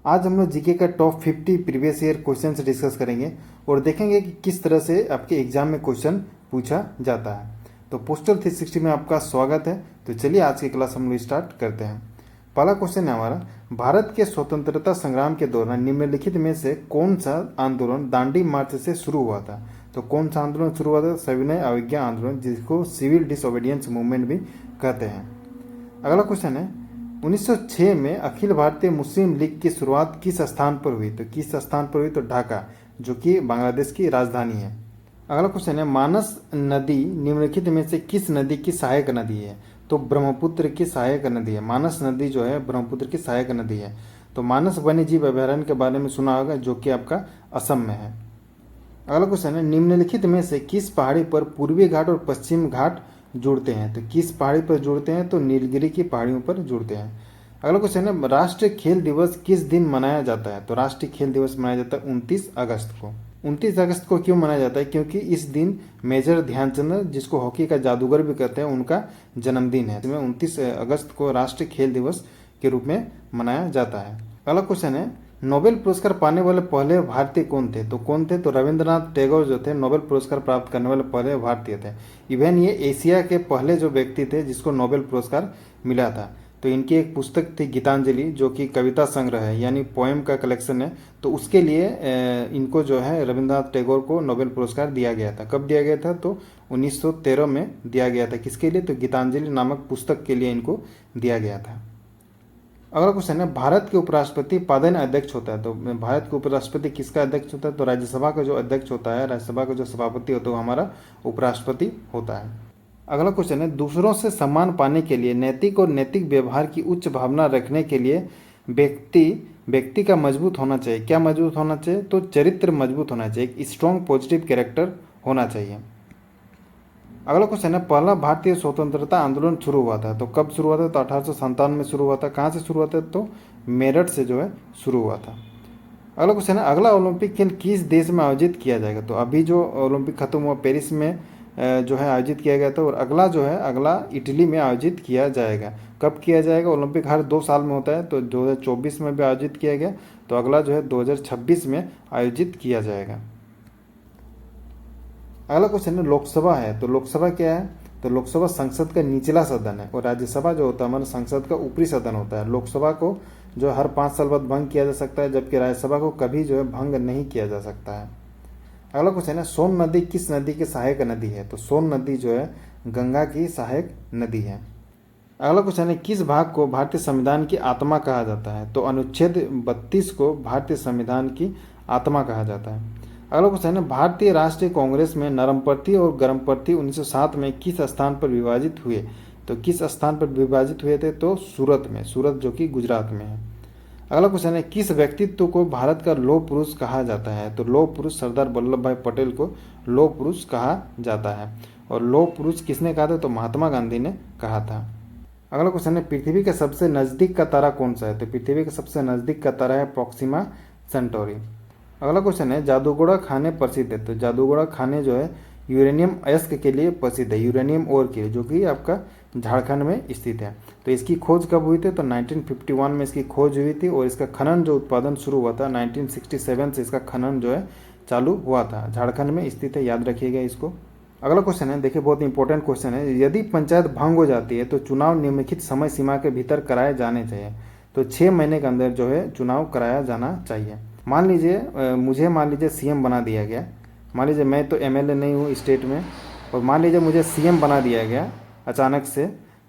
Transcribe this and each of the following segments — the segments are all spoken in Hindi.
आज हम लोग जीके का top 50 previous year question discuss करेंगे और देखेंगे कि किस तरह से आपके एग्जाम में क्वेश्चन पूछा जाता है। तो पोस्टल 360 में आपका स्वागत है। तो चलिए आज की क्लास हम लोग स्टार्ट करते हैं। पहला क्वेश्चन है हमारा, भारत के स्वतंत्रता संग्राम के दौरान निम्नलिखित में से कौन सा आंदोलन दांडी मार्च से शुरू हुआ था। तो कौन सा आंदोलन शुरू हुआ था? सविनय अवज्ञा आंदोलन, जिसको सिविल डिसओबीडियंस मूवमेंट भी कहते हैं। अगला क्वेश्चन है, 1906 में अखिल भारतीय मुस्लिम लीग की शुरुआत किस स्थान पर हुई? तो किस स्थान पर हुई? तो ढाका, जो कि बांग्लादेश की राजधानी है। अगला क्वेश्चन है, मानस नदी निम्नलिखित में से किस नदी की सहायक नदी है? तो ब्रह्मपुत्र की सहायक नदी है। मानस नदी जो है ब्रह्मपुत्र की सहायक नदी है। तो मानस वन्यजीव अभयारण्य के बारे में सुना होगा, जो कि आपका असम में है। अगला क्वेश्चन है, निम्नलिखित में से किस पहाड़ी पर पूर्वी घाट और पश्चिम घाट जुड़ते हैं? तो किस पहाड़ी पर जुड़ते हैं? तो नीलगिरी की पहाड़ियों पर जुड़ते हैं। अगला क्वेश्चन है, राष्ट्रीय खेल दिवस किस दिन मनाया जाता है? तो राष्ट्रीय खेल दिवस मनाया जाता है 29 अगस्त को। 29 अगस्त को क्यों मनाया जाता है? क्योंकि इस दिन मेजर ध्यानचंद, जिसको हॉकी का जादूगर भी कहते हैं, उनका जन्मदिन है। इसमें 29 अगस्त को राष्ट्रीय खेल दिवस के रूप में मनाया जाता है। अगला क्वेश्चन है, नोबेल पुरस्कार पाने वाले पहले भारतीय कौन थे? तो कौन थे? तो रविंद्रनाथ टैगोर जो थे नोबेल पुरस्कार प्राप्त करने वाले पहले भारतीय थे। इवन ये एशिया के पहले जो व्यक्ति थे जिसको नोबेल पुरस्कार मिला था। तो इनकी एक पुस्तक थी गीतांजलि, जो कि कविता संग्रह है, यानी पोएम का कलेक्शन है। तो उसके लिए इनको जो है रविंद्रनाथ टैगोर को नोबेल पुरस्कार दिया गया था। कब दिया गया था? तो 1913 में दिया गया था। किसके लिए? तो गीतांजलि नामक पुस्तक के लिए इनको दिया गया था। अगला क्वेश्चन है, भारत के उपराष्ट्रपति पदेन अध्यक्ष होता है। तो भारत के उपराष्ट्रपति किसका अध्यक्ष होता है? तो राज्यसभा का जो अध्यक्ष होता है, राज्यसभा का जो सभापति होता है, वो हमारा उपराष्ट्रपति होता है। अगला क्वेश्चन है, दूसरों से सम्मान पाने के लिए नैतिक और नैतिक व्यवहार की उच्च भावना रखने के लिए व्यक्ति का मजबूत होना चाहिए। क्या मजबूत होना चाहिए? तो चरित्र मजबूत होना चाहिए, एक स्ट्रॉन्ग पॉजिटिव कैरेक्टर होना चाहिए। अगला क्वेश्चन है, पहला भारतीय स्वतंत्रता आंदोलन शुरू हुआ था। तो कब शुरू हुआ था? तो 1857 में शुरू हुआ था। कहाँ से शुरू हुआ था? तो मेरठ से जो है शुरू हुआ था। अगला क्वेश्चन है, अगला ओलंपिक खेल किस देश में आयोजित किया जाएगा? तो अभी जो ओलंपिक खत्म हुआ पेरिस में जो है आयोजित किया गया था, और अगला जो है अगला इटली में आयोजित किया जाएगा। कब किया जाएगा? ओलंपिक हर 2 साल में होता है, तो 2024 में भी आयोजित किया गया। तो अगला जो है 2026 में आयोजित किया जाएगा। अगला क्वेश्चन है, लोकसभा है। तो लोकसभा क्या है? तो लोकसभा संसद का निचला सदन है, और राज्यसभा जो होता है हमारा संसद का ऊपरी सदन होता है। लोकसभा को जो हर 5 साल बाद भंग किया जा सकता है, जबकि राज्यसभा को कभी जो है भंग नहीं किया जा सकता है। अगला क्वेश्चन है, सोन नदी किस नदी की सहायक नदी है? तो सोन नदी जो है गंगा की सहायक नदी है। अगला क्वेश्चन है, किस भाग को भारतीय संविधान की आत्मा कहा जाता है? तो अनुच्छेद 32 को भारतीय संविधान की आत्मा कहा जाता है। अगला क्वेश्चन है, भारतीय राष्ट्रीय कांग्रेस में नरमपंथी और गर्मपंथी 1907 में किस स्थान पर विभाजित हुए? तो किस स्थान पर विभाजित हुए थे? तो सूरत में, सूरत जो कि गुजरात में है। अगला क्वेश्चन है, किस व्यक्तित्व को भारत का लौह पुरुष कहा जाता है? तो लौह पुरुष सरदार वल्लभ भाई पटेल को लौह पुरुष कहा जाता है। और लौह पुरुष किसने कहा था? तो महात्मा गांधी ने कहा था। अगला क्वेश्चन है, पृथ्वी के सबसे नजदीक का तारा कौन सा है? तो पृथ्वी के सबसे नजदीक का तारा है प्रोक्सिमा सेंटोरी। अगला क्वेश्चन है, जादूगोड़ा खाने प्रसिद्ध है। तो जादूगोड़ा खाने जो है यूरेनियम अयस्क के लिए प्रसिद्ध है, यूरेनियम ओर के लिए, जो कि आपका झारखंड में स्थित है। तो इसकी खोज कब हुई थी? तो 1951 में इसकी खोज हुई थी, और इसका खनन जो उत्पादन शुरू हुआ था 1967 से इसका खनन जो है चालू हुआ था। झारखंड में स्थित है, याद रखिएगा इसको। अगला क्वेश्चन है, देखिए बहुत इंपॉर्टेंट क्वेश्चन है, यदि पंचायत भंग हो जाती है तो चुनाव निम्नलिखित समय सीमा के भीतर कराए जाने चाहिए। तो 6 महीने के अंदर जो है चुनाव कराया जाना चाहिए। मान लीजिए मुझे सीएम बना दिया गया। मान लीजिए मैं तो एमएलए नहीं हूँ स्टेट में, और मान लीजिए मुझे सीएम बना दिया गया अचानक से,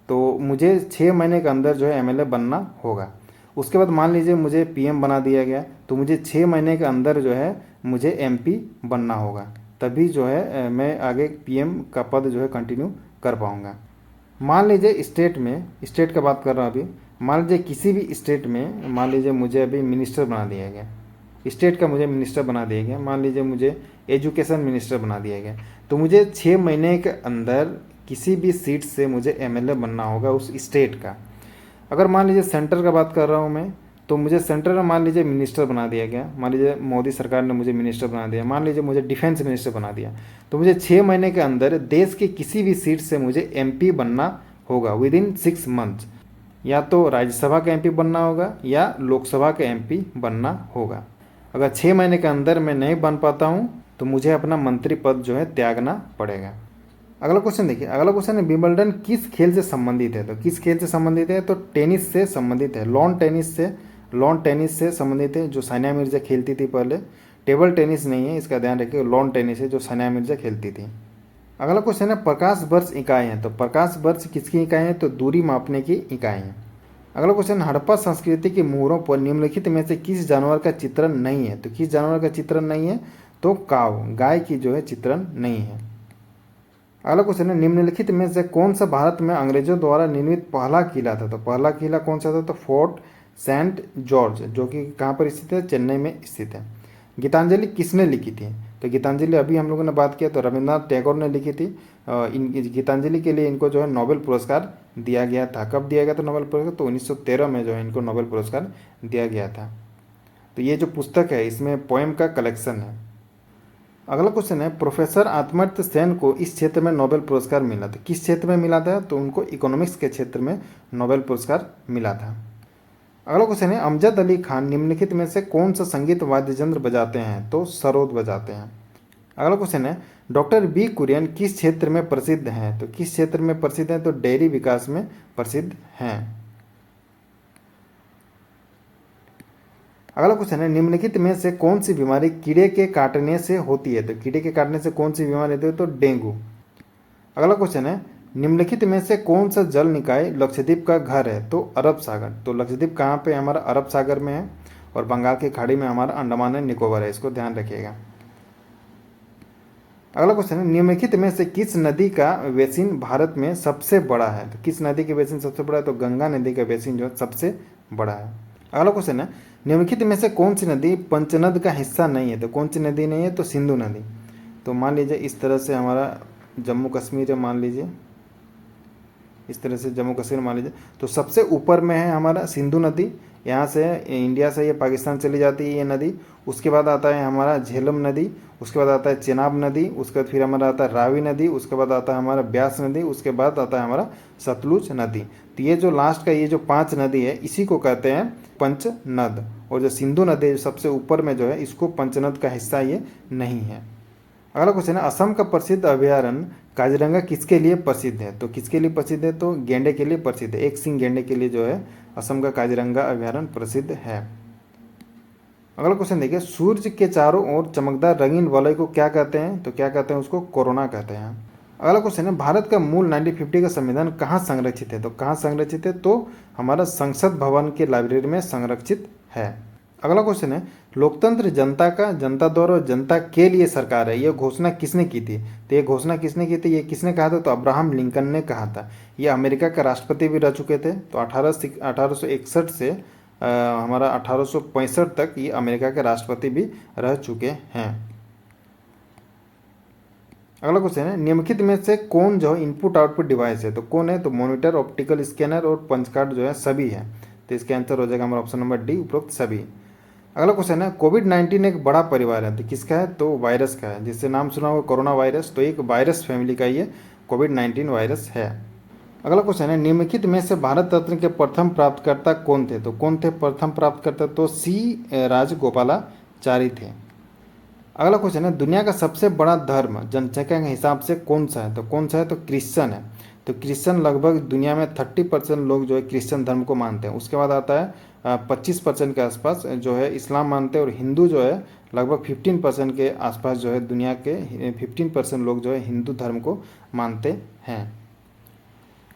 तो मुझे 6 महीने के अंदर जो है एमएलए बनना होगा। उसके बाद मान लीजिए मुझे पीएम बना दिया गया, तो मुझे 6 महीने के अंदर जो है मुझे एमपी बनना होगा, तभी जो है मैं आगे पीएम का पद जो है कंटिन्यू कर पाऊँगा। मान लीजिए स्टेट का बात कर रहा हूँ अभी, मान लीजिए किसी भी स्टेट में, मान लीजिए मुझे अभी मिनिस्टर बना दिया गया, स्टेट का मुझे मिनिस्टर बना दिया गया। मान लीजिए मुझे एजुकेशन मिनिस्टर बना दिया गया, तो मुझे 6 महीने के अंदर किसी भी सीट से मुझे एमएलए बनना होगा उस स्टेट का। अगर मान लीजिए सेंटर का बात कर रहा हूँ मैं, तो मुझे सेंटर में मान लीजिए मिनिस्टर बना दिया गया, मान लीजिए मोदी सरकार ने मुझे मिनिस्टर बना दिया, मान लीजिए मुझे डिफेंस मिनिस्टर बना दिया, तो मुझे 6 महीने के अंदर देश के किसी भी सीट से मुझे एमपी बनना होगा विद इन 6 मंथ्स। या तो राज्यसभा का एमपी बनना होगा या लोकसभा का एमपी बनना होगा। अगर 6 महीने के अंदर मैं नहीं बन पाता हूँ तो मुझे अपना मंत्री पद जो है त्यागना पड़ेगा। अगला क्वेश्चन देखिए, अगला क्वेश्चन है विंबलडन किस खेल से संबंधित है? तो किस खेल से संबंधित है? तो टेनिस से संबंधित है, लॉन टेनिस से संबंधित है, जो सानिया मिर्जा खेलती थी पहले। टेबल टेनिस नहीं है, इसका ध्यान रखिए, लॉन टेनिस है जो सानिया मिर्जा खेलती थी। अगला क्वेश्चन है प्रकाश वर्ष इकाई है, तो प्रकाश वर्ष किसकी इकाई है? तो दूरी मापने की इकाई है। अगला क्वेश्चन, हड़प्पा संस्कृति के मोहरों पर निम्नलिखित में से किस जानवर का चित्रण नहीं है? तो किस जानवर का चित्रण नहीं है? तो काव, गाय की जो है चित्रण नहीं है। अगला क्वेश्चन है निम्नलिखित में से कौन सा भारत में अंग्रेजों द्वारा निर्मित पहला किला था? तो पहला किला कौन सा था? तो फोर्ट सेंट जॉर्ज, जो कि कहाँ पर स्थित है? चेन्नई में स्थित है। गीतांजलि किसने लिखी थी? तो गीतांजलि अभी हम लोगों ने बात किया, तो रविंद्रनाथ टैगोर ने लिखी थी। इन गीतांजलि के लिए इनको जो है नोबेल पुरस्कार दिया गया था। कब दिया गया था नोबेल पुरस्कार? तो 1913 में जो है इनको नोबेल पुरस्कार दिया गया था। तो ये जो पुस्तक है इसमें पोएम का कलेक्शन है। अगला क्वेश्चन है प्रोफेसर आत्मर्त्य सेन को इस क्षेत्र में नोबेल पुरस्कार मिला था। किस क्षेत्र में मिला था? तो उनको इकोनॉमिक्स के क्षेत्र में नोबेल पुरस्कार मिला था। अगला क्वेश्चन है अमजद अली खान निम्नलिखित में से कौन सा संगीत वाद्य यंत्र बजाते हैं? तो सरोद बजाते हैं। अगला क्वेश्चन है डॉक्टर बी कुरियन किस क्षेत्र में प्रसिद्ध हैं? तो किस क्षेत्र में प्रसिद्ध हैं? तो डेयरी विकास में प्रसिद्ध हैं। अगला क्वेश्चन है निम्नलिखित में से कौन सी बीमारी कीड़े के काटने से होती है? तो कीड़े के काटने से कौन सी बीमारी होती है? तो डेंगू। अगला क्वेश्चन है निम्नलिखित में से कौन सा जल निकाय लक्षद्वीप का घर है? तो अरब सागर। तो लक्षद्वीप कहाँ पे? हमारा अरब सागर में है, और बंगाल की खाड़ी में हमारा अंडमान एंड निकोबार है, इसको ध्यान रखिएगा। अगला क्वेश्चन है निम्नलिखित में से किस नदी का बेसिन भारत में सबसे बड़ा है? तो किस नदी का बेसिन सबसे बड़ा है? तो गंगा नदी का बेसिन जो है सबसे बड़ा है। अगला क्वेश्चन है निम्नलिखित में से कौन सी नदी पंचनद का हिस्सा नहीं है? तो कौन सी नदी नहीं है? तो सिंधु नदी। तो मान लीजिए इस तरह से हमारा जम्मू कश्मीर है, मान लीजिए इस तरह से जम्मू कश्मीर मान लीजिए, तो सबसे ऊपर में है हमारा सिंधु नदी। यहाँ से इंडिया से ये पाकिस्तान चली जाती है ये नदी। उसके बाद आता है हमारा झेलम नदी, उसके बाद आता है चेनाब नदी, उसके बाद फिर हमारा आता है रावी नदी, उसके बाद आता है हमारा ब्यास नदी, उसके बाद आता है हमारा सतलुज नदी। तो ये जो लास्ट का ये जो 5 नदी है इसी को कहते हैं पंचनद, और जो सिंधु नदी सबसे ऊपर में जो है इसको पंचनद का हिस्सा ये नहीं है। अगला क्वेश्चन है असम का प्रसिद्ध अभयारण्य काजीरंगा किसके लिए प्रसिद्ध है? तो किसके लिए प्रसिद्ध है? तो गेंडे के लिए प्रसिद्ध है, एक सिंह गेंडे के लिए जो है असम का काजीरंगा अभयारण्य प्रसिद्ध है। अगला क्वेश्चन देखिए सूर्य के चारों ओर चमकदार रंगीन वलय को क्या कहते हैं? तो क्या कहते हैं? उसको कोरोना कहते हैं। अगला क्वेश्चन है भारत का मूल 1950 का संविधान कहाँ संरक्षित है? तो कहाँ संरक्षित है? तो हमारा संसद भवन के लाइब्रेरी में संरक्षित है। अगला क्वेश्चन है लोकतंत्र जनता का, जनता द्वारा और जनता के लिए सरकार है, यह घोषणा किसने की थी? तो ये घोषणा किसने की थी? ये किसने कहा था? तो अब्राहम लिंकन ने कहा था। ये अमेरिका का राष्ट्रपति भी रह चुके थे। तो 1861 से हमारा 1865 तक ये अमेरिका के राष्ट्रपति भी रह चुके हैं। अगला क्वेश्चन है निम्नलिखित में से कौन जो है इनपुट आउटपुट डिवाइस है? तो कौन है? तो मॉनिटर, ऑप्टिकल स्कैनर और पंच कार्ड जो है सभी है। तो इसका आंसर हो जाएगा हमारा ऑप्शन नंबर डी, उपरोक्त सभी। अगला क्वेश्चन है कोविड-19 एक बड़ा परिवार है, तो किसका है? तो वायरस का है, जिससे नाम सुना होगा कोरोना वायरस। तो एक वायरस फैमिली का ये कोविड-19 वायरस है। अगला क्वेश्चन है निम्नलिखित में से भारत रत्न के प्रथम प्राप्तकर्ता कौन थे? तो कौन थे प्रथम प्राप्तकर्ता? तो सी राजगोपालाचारी थे। अगला क्वेश्चन है दुनिया का सबसे बड़ा धर्म जनसंख्या के हिसाब से कौन सा है? तो कौन सा है? तो क्रिश्चियन है। तो क्रिश्चियन लगभग दुनिया में 30% लोग जो है क्रिश्चियन धर्म को मानते हैं। उसके बाद आता है 25% के आसपास जो है इस्लाम मानते हैं, और हिंदू जो है लगभग 15% के आसपास जो है दुनिया के 15% लोग जो है हिंदू धर्म को मानते हैं।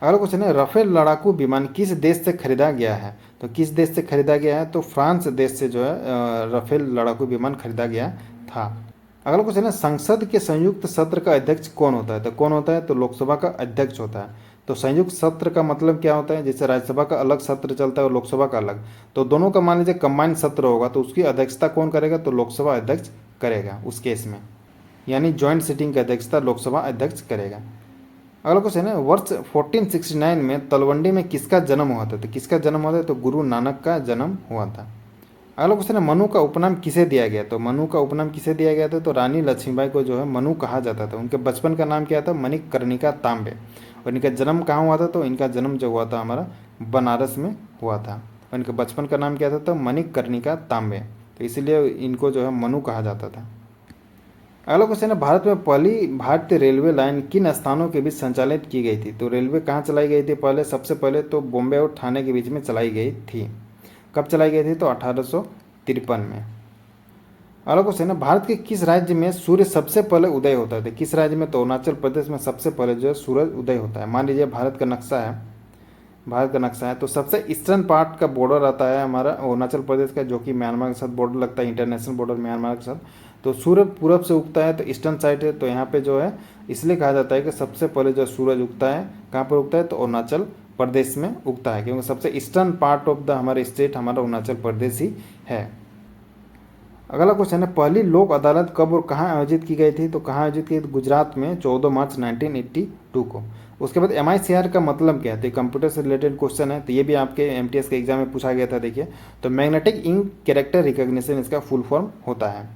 अगला क्वेश्चन है राफेल लड़ाकू विमान किस देश से खरीदा गया है? तो किस देश से खरीदा गया है? तो फ्रांस देश से जो है राफेल लड़ाकू विमान खरीदा गया था। अगला क्वेश्चन है संसद के संयुक्त सत्र का अध्यक्ष कौन होता है? तो कौन होता है? तो लोकसभा का अध्यक्ष होता है। तो संयुक्त सत्र का मतलब क्या होता है? जैसे राज्यसभा का अलग सत्र चलता है और लोकसभा का अलग, तो दोनों का मान लीजिए कंबाइंड सत्र होगा, तो उसकी अध्यक्षता कौन करेगा? तो लोकसभा अध्यक्ष करेगा उस केस में, यानी ज्वाइंट सिटिंग की अध्यक्षता लोकसभा अध्यक्ष करेगा। अगला क्वेश्चन है वर्ष 1469 में तलवंडी में किसका जन्म हुआ था? तो किसका जन्म हुआ था? तो गुरु नानक का जन्म हुआ था। अगला क्वेश्चन है मनु का उपनाम किसे दिया गया? तो मनु का उपनाम किसे दिया गया था? तो रानी लक्ष्मीबाई को जो है मनु कहा जाता था। उनके बचपन का नाम क्या था? मणिकर्णिका तांबे। और इनका जन्म कहाँ हुआ था, तो इनका जन्म जो हुआ था हमारा बनारस में हुआ था। और इनके बचपन का नाम क्या था, तो मणिकर्णिका तांबे, तो इसीलिए इनको जो है मनु कहा जाता था। अगला क्वेश्चन है, भारत में पहली भारतीय रेलवे लाइन किन स्थानों के बीच संचालित की गई थी। तो रेलवे कहाँ चलाई गई थी पहले, सबसे पहले तो बॉम्बे और ठाणे के बीच में चलाई गई थी। कब चलाई गई थी, तो 1853 में। अगला क्वेश्चन है, भारत के किस राज्य में सूर्य सबसे पहले उदय होता है। किस राज्य में, तो अरुणाचल प्रदेश में सबसे पहले जो है सूरज उदय होता है। मान लीजिए भारत का नक्शा है, तो सबसे ईस्टर्न पार्ट का बॉर्डर आता है हमारा अरुणाचल प्रदेश का, जो कि म्यांमार के साथ बॉर्डर लगता है, इंटरनेशनल बॉर्डर म्यांमार के साथ। तो सूर्य पूरब से उगता है, तो ईस्टर्न साइड है, तो यहाँ पे जो है इसलिए कहा जाता है कि सबसे पहले जो सूरज उगता है कहाँ पर उगता है, तो अरुणाचल प्रदेश में उगता है, क्योंकि सबसे ईस्टर्न पार्ट ऑफ द हमारे स्टेट हमारा अरुणाचल प्रदेश ही है। अगला क्वेश्चन है, पहली लोक अदालत कब और कहाँ आयोजित की गई थी। तो कहाँ आयोजित की, गुजरात में 14 मार्च 1982 को। उसके बाद MICR का मतलब क्या है, तो कंप्यूटर से रिलेटेड क्वेश्चन है, तो ये भी आपके MTS के एग्जाम में पूछा गया था। देखिए, तो मैग्नेटिक इंक कैरेक्टर रिकॉग्निशन इसका फुल फॉर्म होता है।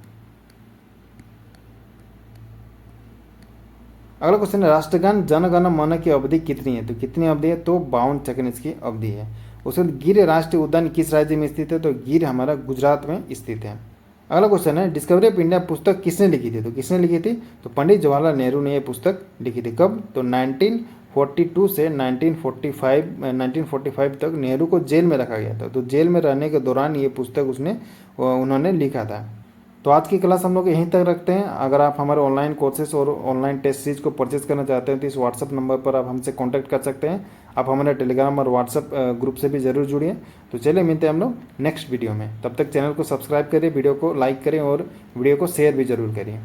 अगला क्वेश्चन है, राष्ट्रगान जन गण मन की अवधि कितनी है। तो कितनी अवधि है, तो 52 सेकंड इसकी अवधि है। उसके बाद गिर राष्ट्रीय उद्यान किस राज्य में स्थित है, तो गिर हमारा गुजरात में स्थित है। अगला क्वेश्चन है, डिस्कवरी ऑफ इंडिया पुस्तक किसने लिखी थी। तो किसने लिखी थी, तो पंडित जवाहरलाल नेहरू ने यह पुस्तक लिखी थी। कब, तो 1942 से 1945 तक नेहरू को जेल में रखा गया था। तो जेल में रहने के दौरान ये पुस्तक उन्होंने लिखा था। तो आज की क्लास हम लोग यहीं तक रखते हैं। अगर आप हमारे ऑनलाइन कोर्सेज और ऑनलाइन टेस्ट सीरीज को परचेज करना चाहते हैं, तो इस व्हाट्सअप नंबर पर आप हमसे कांटेक्ट कर सकते हैं। आप हमारे टेलीग्राम और व्हाट्सअप ग्रुप से भी ज़रूर जुड़िए। तो चलिए मिलते हैं हम लोग नेक्स्ट वीडियो में। तब तक चैनल को सब्सक्राइब करिए, वीडियो को लाइक करें और वीडियो को शेयर भी ज़रूर करिए।